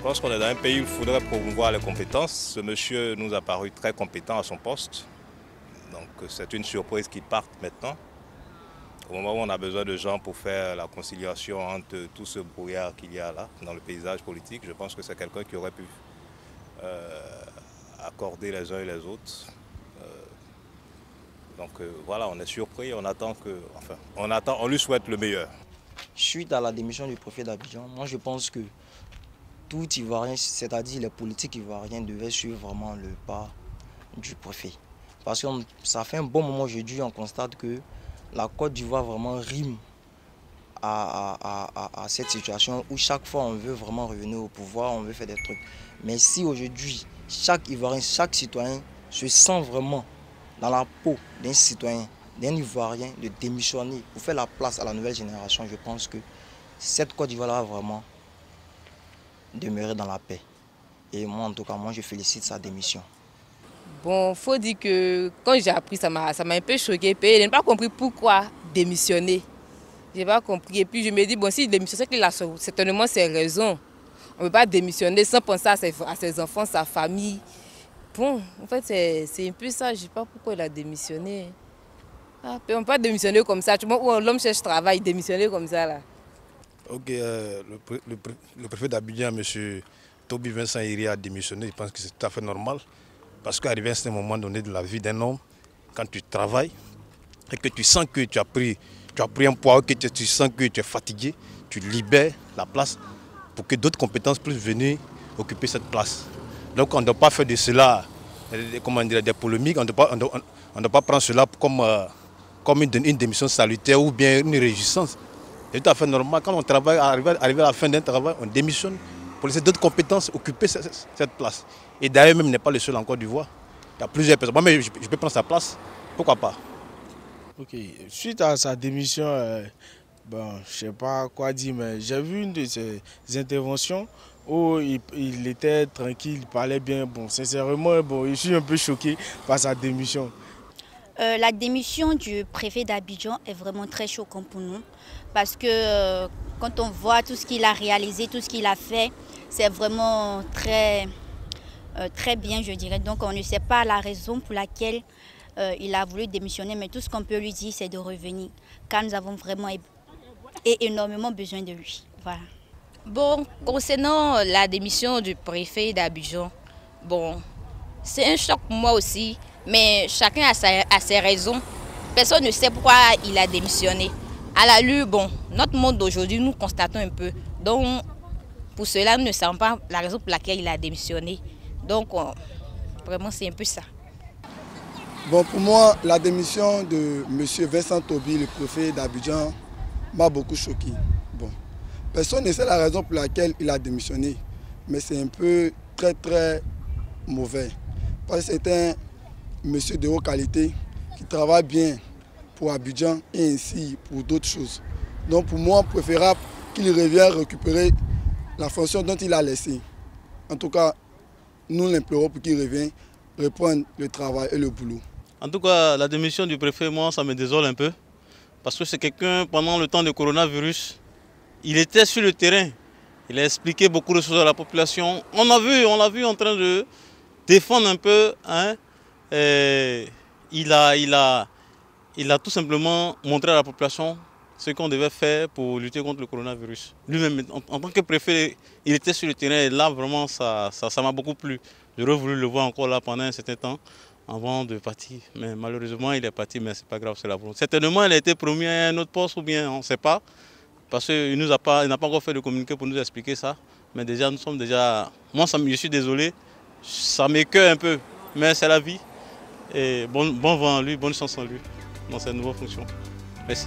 pense qu'on est dans un pays où il faudrait promouvoir les compétences. Ce monsieur nous a paru très compétent à son poste. Donc c'est une surprise qu'il parte maintenant. Au moment où on a besoin de gens pour faire la conciliation entre tout ce brouillard qu'il y a là dans le paysage politique, je pense que c'est quelqu'un qui aurait pu accorder les uns et les autres. Voilà, on est surpris, on lui souhaite le meilleur. Suite à la démission du préfet d'Abidjan, moi je pense que tout Ivoirien, c'est-à-dire les politiques ivoiriens, devaient suivre vraiment le pas du préfet. Parce que ça fait un bon moment aujourd'hui, on constate que la Côte d'Ivoire vraiment rime à cette situation où chaque fois on veut vraiment revenir au pouvoir, on veut faire des trucs. Mais si aujourd'hui, chaque Ivoirien, chaque citoyen se sent vraiment dans la peau d'un citoyen, d'un Ivoirien, de démissionner pour faire la place à la nouvelle génération, je pense que cette Côte d'Ivoire va vraiment demeurer dans la paix. Et moi, en tout cas, je félicite sa démission. Bon, il faut dire que quand j'ai appris, ça m'a un peu choqué. Je n'ai pas compris pourquoi démissionner. Je n'ai pas compris. Et puis je me dis, bon, s'il démissionne, c'est qu'il a certainement ses raisons. On ne peut pas démissionner sans penser à ses enfants, sa famille. Bon, en fait, c'est un peu ça. Je ne sais pas pourquoi il a démissionné. On ne peut pas démissionner comme ça. Tu vois, où l'homme cherche travail, démissionner comme ça, là. Ok, le préfet d'Abidjan, M. Toby Vincent Iri, a démissionné. Je pense que c'est tout à fait normal. Parce qu'arrivé à un moment donné de la vie d'un homme, quand tu travailles et que tu sens que tu as pris un poids, que tu sens que tu es fatigué, tu libères la place pour que d'autres compétences puissent venir occuper cette place. Donc on ne doit pas faire de cela des polémiques, on ne doit pas prendre cela comme une démission salutaire ou bien une réjouissance. C'est tout à fait normal. Quand on travaille, arrivé à la fin d'un travail, on démissionne pour laisser d'autres compétences occuper cette place. Et d'ailleurs, même, il n'est pas le seul en Côte d'Ivoire. Il y a plusieurs personnes. Moi, je peux prendre sa place. Pourquoi pas? Ok. Suite à sa démission, je ne sais pas quoi dire, mais j'ai vu une de ses interventions où il était tranquille, il parlait bien. Bon, sincèrement, je suis un peu choqué par sa démission. La démission du préfet d'Abidjan est vraiment très choquante pour nous. Parce que quand on voit tout ce qu'il a réalisé, tout ce qu'il a fait, c'est vraiment très bien, je dirais. Donc on ne sait pas la raison pour laquelle il a voulu démissionner, mais tout ce qu'on peut lui dire, c'est de revenir, car nous avons vraiment énormément besoin de lui. Voilà. Bon, concernant la démission du préfet d'Abidjan, bon, c'est un choc pour moi aussi, mais chacun a ses raisons. Personne ne sait pourquoi il a démissionné. À la lutte, bon, notre monde d'aujourd'hui, nous constatons un peu. Donc, pour cela, nous ne savons pas la raison pour laquelle il a démissionné. Donc, vraiment, c'est un peu ça. Bon, pour moi, la démission de M. Vincent Toby, le préfet d'Abidjan, m'a beaucoup choqué. Bon, personne ne sait la raison pour laquelle il a démissionné, mais c'est un peu très mauvais. Parce que c'est un monsieur de haute qualité qui travaille bien pour Abidjan et ainsi pour d'autres choses. Donc pour moi, préférable qu'il revienne récupérer la fonction dont il a laissé. En tout cas, nous l'implorons pour qu'il revienne reprendre le travail et le boulot. En tout cas, la démission du préfet, moi, ça me désole un peu. Parce que c'est quelqu'un, pendant le temps du coronavirus, il était sur le terrain. Il a expliqué beaucoup de choses à la population. On l'a vu en train de défendre un peu. Hein, il a tout simplement montré à la population ce qu'on devait faire pour lutter contre le coronavirus. Lui-même, en tant que préfet, il était sur le terrain et là, vraiment, ça m'a beaucoup plu. J'aurais voulu le voir encore là pendant un certain temps avant de partir. Mais malheureusement, il est parti, mais c'est pas grave, c'est la volonté. Certainement, il a été promu à un autre poste ou bien, on ne sait pas. Parce qu'il n'a pas encore fait de communiqué pour nous expliquer ça. Mais déjà, nous sommes déjà... Moi, je suis désolé, ça m'écoeure un peu, mais c'est la vie. Et bon vent à lui, bonne chance en lui dans sa nouvelle fonction. Merci.